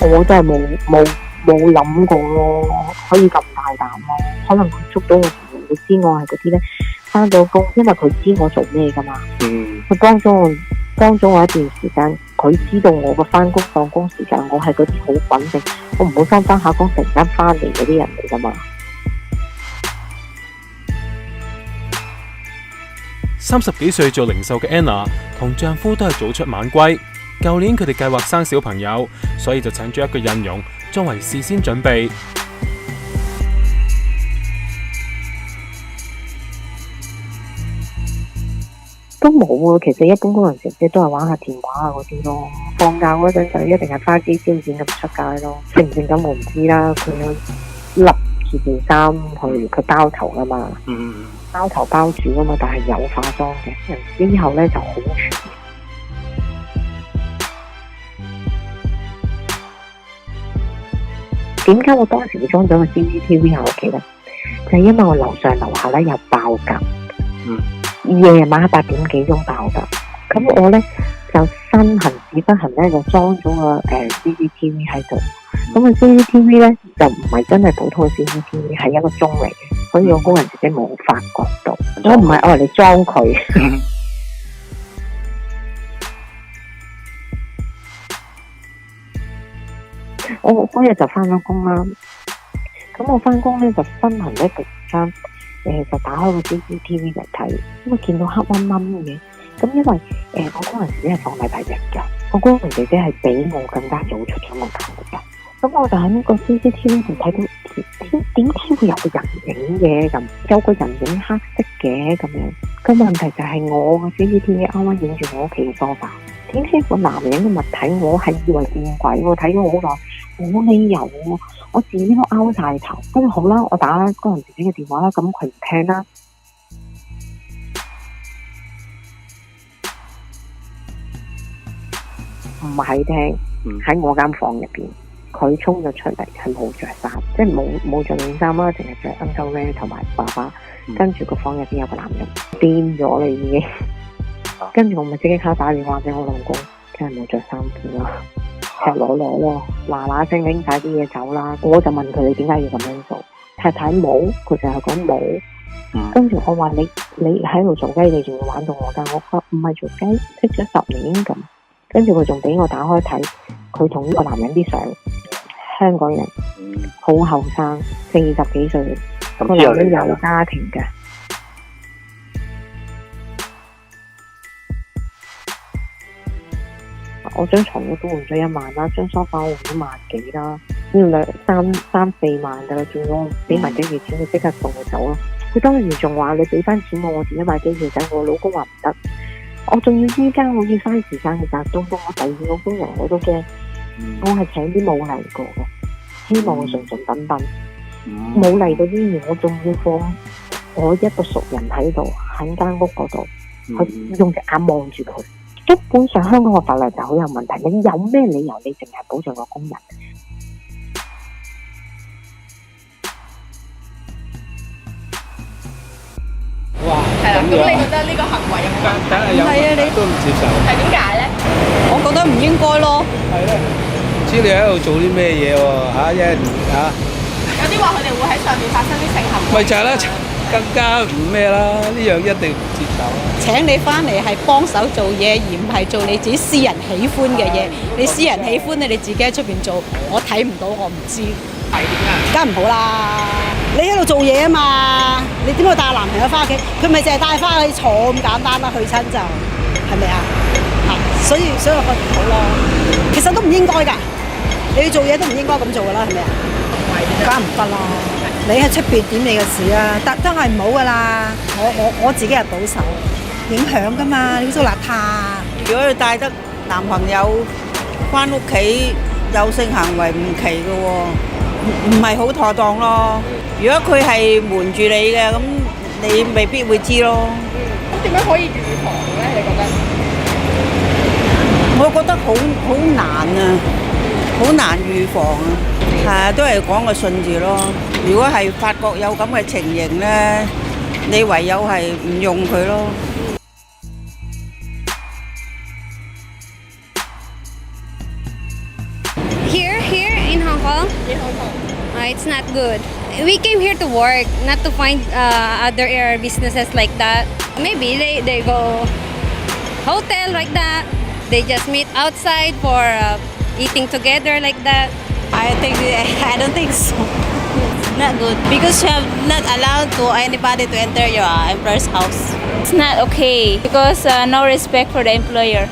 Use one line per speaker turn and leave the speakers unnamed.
我真係冇諗過咯，可以咁大膽咯。可能佢捉到我時候，會知我係嗰啲咧翻咗工，因為佢知我做咩噶嘛。佢幫咗我一段時間，佢知道我個翻工放工時間，我係嗰啲好穩定，我唔會翻下工突然間翻嚟嗰啲人嚟噶嘛。
30幾歲做零售嘅 Anna 同丈夫都係早出晚歸。舊年佢哋計劃生小朋友，所以就請咗一個印傭作為事先準備。
都冇啊，其實一般工人姐姐都係玩下電話啊嗰啲咯。放假嗰陣就一定係花枝招展咁出街咯。性唔性感我唔知啦，佢笠住件衫去，佢包頭噶嘛。包頭包住噶嘛，但係有化妝嘅。之後咧就好全。點解我當時會裝咗個 CCTV 喺屋企咧？就係因為我樓上樓下咧有爆格，夜晚8點幾鐘爆格，咁我咧就身痕屎不痕咧就裝咗個CCTV 喺度。咁個 CCTV 咧就唔係真係普通嘅 CCTV， 係一個鐘嚟嘅，所以我工人自己冇發覺到。我唔係愛嚟裝佢。我嗰日就翻咗工啦，咁我翻工咧就身痕咧突然間就打開個 CCTV 嚟睇，咁啊見到黑掹掹嘅，咁因為我工人姐姐係放禮拜日㗎，我工人姐姐係比我更加早出咗門口㗎，咁我就喺呢個 CCTV 度睇到點解會有個人影嘅咁，有個人影黑色嘅咁樣，個問題就係我個 CCTV 啱啱影住我屋企嘅梳化。點解個男人嘅物體我係以為見鬼，我睇咗好耐，冇理由喎，我自己都拗晒頭。跟住好啦，我打工人姐姐嘅電話啦，咁佢唔聽啦。唔係聽，喺我間房入邊，佢衝咗出嚟係冇着衫，即係冇着件衫啦，淨係着 underwear 同埋爸爸。跟住個房入邊有個男人癲咗啦已經。跟住我咪即刻打電話俾我老公，真係冇着衫褲啦，赤裸裸咯，嗱聲拎晒啲嘢走啦。我就問佢你點解要咁樣做？太太冇，佢就係講冇。跟住我話你喺度做雞，你仲要玩到我？但我話唔係做雞，識咗10年咁。跟住佢仲俾我打開睇，佢同呢個男人啲相，香港人，好後生，40幾歲，個男人有家庭嘅。我張床都換咗1萬啦，張梳化換咗1萬幾啦，要3、4萬噶啦，仲要俾埋機票錢，佢即刻送佢走啦。佢當時仲話你俾翻錢我自己買機票仔，我老公話唔得，我仲要依家我要嘥時間去集中工，我第2個工人我都驚，我係請啲冇嚟過嘅，希望我順順等等，冇嚟到之前我仲要放我一個熟人喺度喺間屋嗰度，去用隻眼望住佢。基本上香港嘅法例就好有問題，你有咩理由你淨係保障個工人？
哇！係啦，咁你覺得呢個行為有冇問題？
係啊，你都唔接受。
係點解咧？
我覺得唔應該咯。
係咧，唔知你喺度做啲咩嘢喎？一年嚇。
有啲話佢哋會喺上面發生啲性行為。
咪就係啦，更加唔咩啦，呢樣一定唔接受。
請你翻嚟係幫手做嘢，而唔係做你自己私人喜歡嘅嘢。你私人喜歡你自己喺出邊做，我睇唔到，我唔知。
係點啊？
梗唔好啦！你喺度做嘢啊嘛，你點會帶男朋友翻屋企？佢咪淨係帶翻去坐咁簡單啦，去親就係咪啊？所以我覺得唔好咯。其實都唔應該㗎，你要做嘢都唔應該咁做㗎啦，係咪啊？梗唔得啦！你喺出邊點你嘅事啊？真係唔好㗎啦！我自己係保守，影響㗎嘛，你污糟邋遢。
如果你帶得男朋友翻屋企有性行為唔奇嘅喎，唔係好妥當咯。如果佢係瞞住你嘅，咁你未必會知咯。
咁點樣可以預防咧？你覺得？
我覺得好難啊，好難預防啊。係啊，都係講個信字咯。如果係發覺有咁嘅情形咧，你唯有係唔用佢咯。
Here It's not good. We came here to work, not to find other businesses like that. Maybe they go hotel like that. They just meet outside for eating together like that.
I don't think so. Not good because you have not allowed to anybody to enter your employer's house.
It's not okay because no respect for the employer.